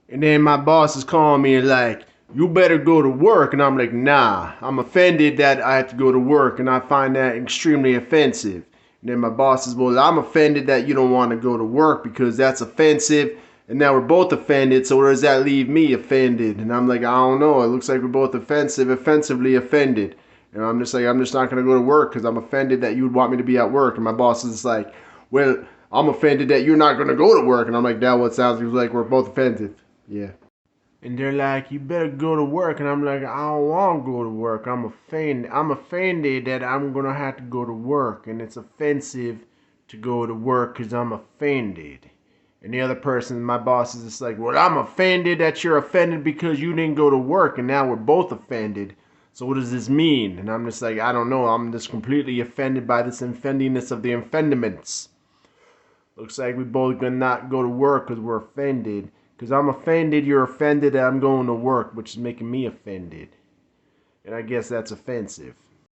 And then my boss is calling me like, you better go to work. And I'm like, nah, I'm offended that I have to go to work. And I find that extremely offensive. And then my boss says, well, I'm offended that you don't want to go to work because that's offensive. And now we're both offended. So where does that leave me offended? And I'm like, I don't know. It looks like we're both offensively offended. And I'm just like, I'm just not going to go to work because I'm offended that you would want me to be at work. And my boss is like, well, I'm offended that you're not going to go to work. And I'm like, that what sounds like we're both offended. Yeah. And they're like, you better go to work. And I'm like, I don't want to go to work. I'm offended. I'm offended that I'm going to have to go to work. And it's offensive to go to work because I'm offended. And the other person, my boss, is just like, well, I'm offended that you're offended because you didn't go to work. And now we're both offended. So what does this mean? And I'm just like, I don't know. I'm just completely offended by this offendingness of the offendiments. Looks like we both gonna not go to work because we're offended. Because I'm offended, you're offended that I'm going to work, which is making me offended. And I guess that's offensive.